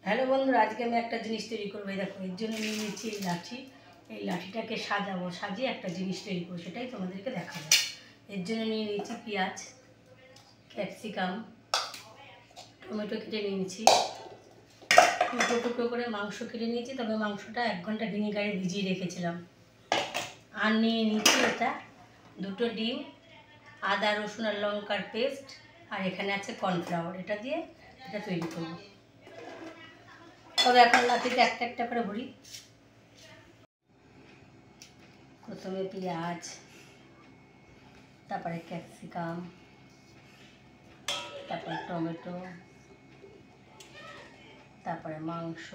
Hello বন্ধুরা, আজকে আমি একটা জিনিস তৈরি করবো। দেখো, এর জন্য নিয়ে নিচ্ছি এই লাঠি। এই লাঠিটাকে সাজাবো, সাজিয়ে একটা জিনিস তৈরি করবো, সেটাই তোমাদেরকে দেখাবো। এর জন্য নিয়ে নিচ্ছি পেঁয়াজ, ক্যাপসিকাম, টমেটো কেটে নিয়েছি, টুকরো টুকরো করে মাংস কেটে নিয়েছি, তবে মাংসটা 1 ঘন্টা ভিনিগারে ভিজিয়ে রেখেছিলাম। আর নিয়ে নিচ্ছি এটা 2টো ডিম, আদা রসুন আর লঙ্কার পেস্ট, আর এখানে আছে কর্নফ্লাওয়ার। এটা দিয়ে এটা তৈরি করবো। তবে এখন লাঠিতে একটা একটা করে ভরি। প্রথমে পেঁয়াজ, তারপরে ক্যাপসিকাম, তারপরে টমেটো, তারপরে মাংস,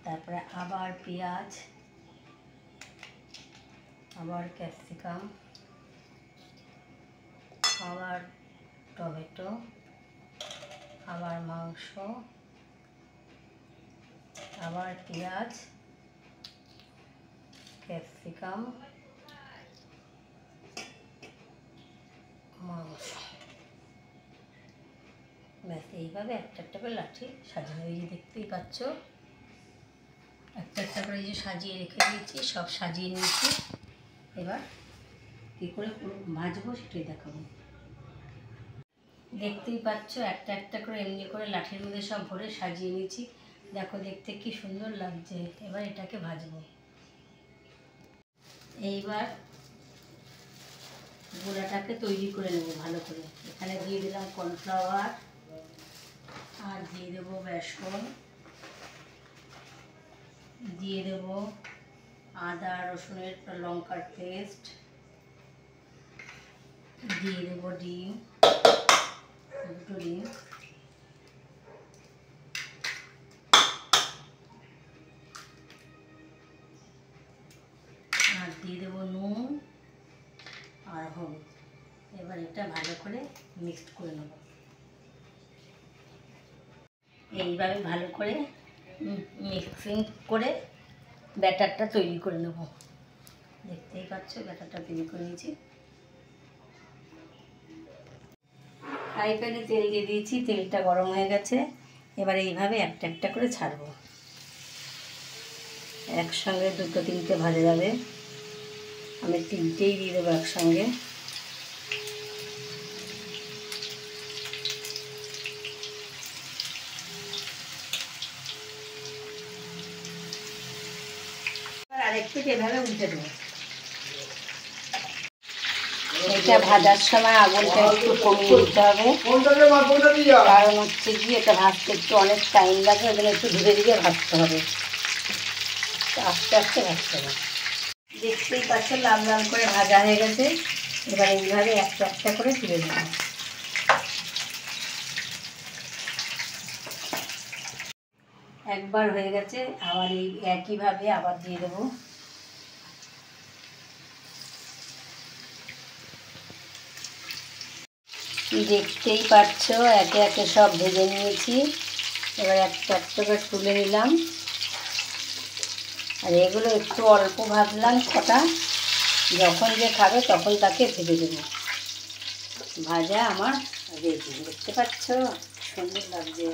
তারপরে আবার পেঁয়াজ, আবার ক্যাপসিকাম, আবার টমেটো, আবার মাংস, আবার পেঁয়াজ, ক্যাপসিকাম, মাংস। ব্যাস, এইভাবে একটা একটা করে লাঠি সাজানো। এই যে দেখতেই পাচ্ছ, একটা একটা করে এই যে সাজিয়ে রেখে দিয়েছি, সব সাজিয়ে নিয়েছি। এবার কী করে ভাজবো সেটাই দেখাবো। দেখতেই পাচ্ছ, একটা একটা করে এমনি করে লাঠির মধ্যে সব ভরে সাজিয়ে নিয়েছি। দেখো, দেখতে কি সুন্দর লাগছে। এবার এটাকে ভাজবো। এইবার গোলাটাকে তৈরি করে নেব ভালো করে। এখানে দিয়ে দিলাম কর্নফ্লাওয়ার, আর দিয়ে দেবো বেসন, দিয়ে দেবো আদা রসুনের লঙ্কার পেস্ট, দিয়ে দেবো ডিম, 2টো ডিম, আর দিয়ে দেবো নুন আর হলুদ। এবার এটা ভালো করে মিক্সড করে নেব। এইভাবে ভালো করে মিক্সিং করে ব্যাটারটা তৈরি করে নেব। দেখতেই পাচ্ছ, ব্যাটারটা তৈরি করে নিয়েছি। ফ্রাই প্যানে তেল দিয়ে দিয়েছি, তেলটা গরম হয়ে গেছে। এবার এইভাবে একটা একটা করে ছাড়বো। একসঙ্গে 2টো 3টে ভাজা যাবে। আমি 3টেই দিয়ে দেবো একসঙ্গে। আরেকটু এভাবে উল্টে দেবো। এটা ভাজার সময় আগুনটা একটু কমিয়ে দিতে হবে, কারণ হচ্ছে কি এটা ভাজতে একটু অনেক টাইম লাগে। ওই জন্য একটু ধীরে ধীরে ভাজতে হবে, আস্তে আস্তে ভাজতে হবে। দেখতেই পাচ্ছ, লাল লাল করে ভাজা হয়ে গেছে। এবার এইভাবে একটা একটা করে তুলে দেবো। একবার হয়ে গেছে, আবার এই একইভাবে আবার দিয়ে দেবো। দেখতেই পাচ্ছ, একে একে সব ভেজে নিয়েছি। এবার একটা একটা করে তুলে নিলাম। আর এগুলো একটু অল্প ভাজলাম কটা, যখন যে খাবে তখন তাকে ভেজে দেবো। ভাজা আমার রেডি। দেখতে পাচ্ছ, সুন্দর লাগছে।